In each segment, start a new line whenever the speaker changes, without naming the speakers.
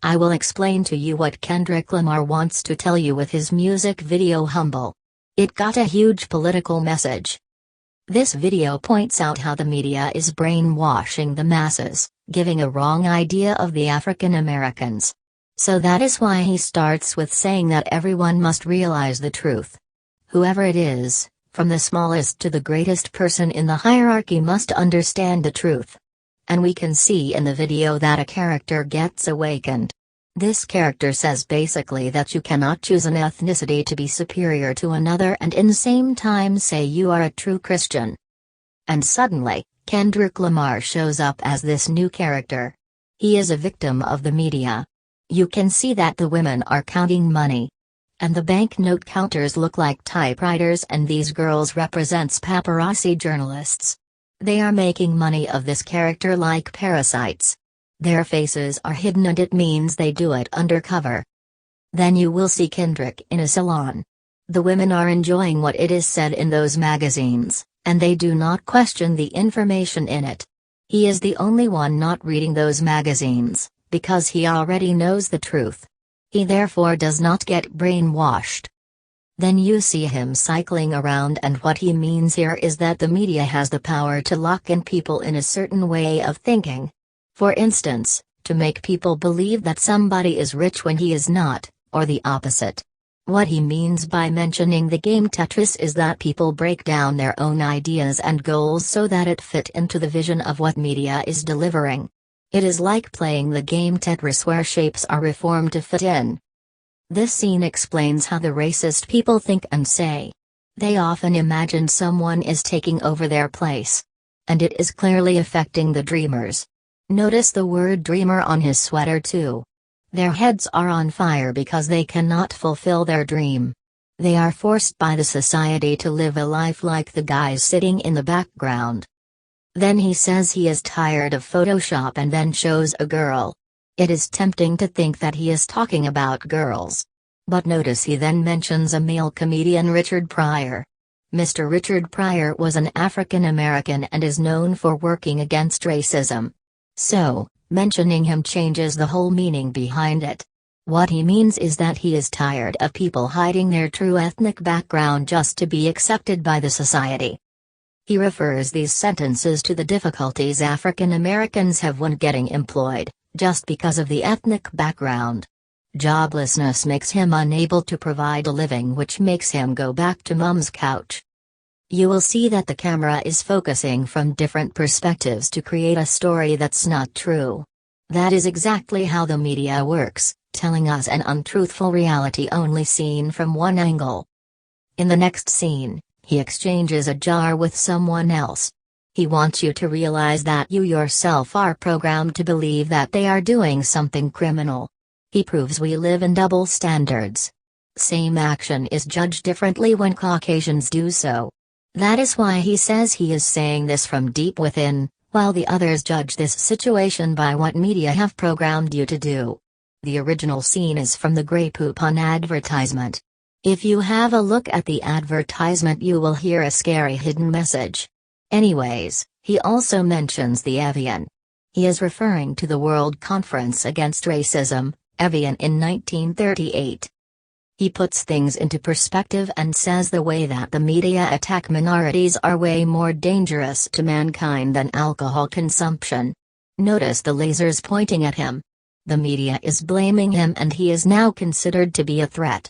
I will explain to you what Kendrick Lamar wants to tell you with his music video Humble. It got a huge political message. This video points out how the media is brainwashing the masses, giving a wrong idea of the African Americans. So that is why he starts with saying that everyone must realize the truth. Whoever it is, from the smallest to the greatest person in the hierarchy, must understand the truth. And we can see in the video that a character gets awakened. This character says basically that you cannot choose an ethnicity to be superior to another and in the same time say you are a true Christian. And suddenly, Kendrick Lamar shows up as this new character. He is a victim of the media. You can see that the women are counting money. And the banknote counters look like typewriters, and these girls represents paparazzi journalists. They are making money of this character like parasites. Their faces are hidden and it means they do it undercover. Then you will see Kendrick in a salon. The women are enjoying what it is said in those magazines, and they do not question the information in it. He is the only one not reading those magazines, because he already knows the truth. He therefore does not get brainwashed. Then you see him cycling around, and what he means here is that the media has the power to lock in people in a certain way of thinking. For instance, to make people believe that somebody is rich when he is not, or the opposite. What he means by mentioning the game Tetris is that people break down their own ideas and goals so that it fit into the vision of what media is delivering. It is like playing the game Tetris where shapes are reformed to fit in. This scene explains how the racist people think and say. They often imagine someone is taking over their place. And it is clearly affecting the dreamers. Notice the word dreamer on his sweater too. Their heads are on fire because they cannot fulfill their dream. They are forced by the society to live a life like the guys sitting in the background. Then he says he is tired of Photoshop and then shows a girl. It is tempting to think that he is talking about girls. But notice he then mentions a male comedian, Richard Pryor. Mr. Richard Pryor was an African American and is known for working against racism. So, mentioning him changes the whole meaning behind it. What he means is that he is tired of people hiding their true ethnic background just to be accepted by the society. He refers these sentences to the difficulties African Americans have when getting employed, just because of the ethnic background. Joblessness makes him unable to provide a living, which makes him go back to mom's couch. You will see that the camera is focusing from different perspectives to create a story that's not true. That is exactly how the media works, telling us an untruthful reality only seen from one angle. In the next scene, he exchanges a jar with someone else. He wants you to realize that you yourself are programmed to believe that they are doing something criminal. He proves we live in double standards. Same action is judged differently when Caucasians do so. That is why he says he is saying this from deep within, while the others judge this situation by what media have programmed you to do. The original scene is from the Grey Poupon advertisement. If you have a look at the advertisement, you will hear a scary hidden message. Anyways, he also mentions the Evian. He is referring to the World Conference Against Racism, Evian, in 1938. He puts things into perspective and says the way that the media attack minorities are way more dangerous to mankind than alcohol consumption. Notice the lasers pointing at him. The media is blaming him and he is now considered to be a threat.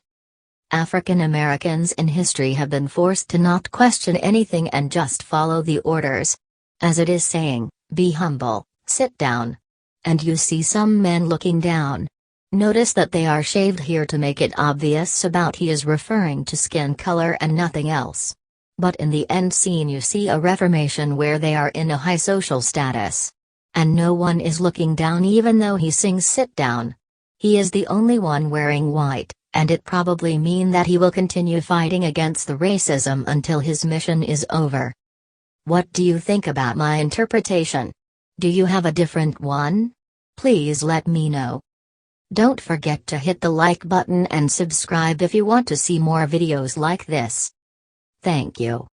African Americans in history have been forced to not question anything and just follow the orders. As it is saying, be humble, sit down. And you see some men looking down. Notice that they are shaved here to make it obvious about he is referring to skin color and nothing else. But in the end scene you see a reformation where they are in a high social status. And no one is looking down even though he sings sit down. He is the only one wearing white, and it probably means that he will continue fighting against the racism until his mission is over. What do you think about my interpretation? Do you have a different one? Please let me know. Don't forget to hit the like button and subscribe if you want to see more videos like this. Thank you.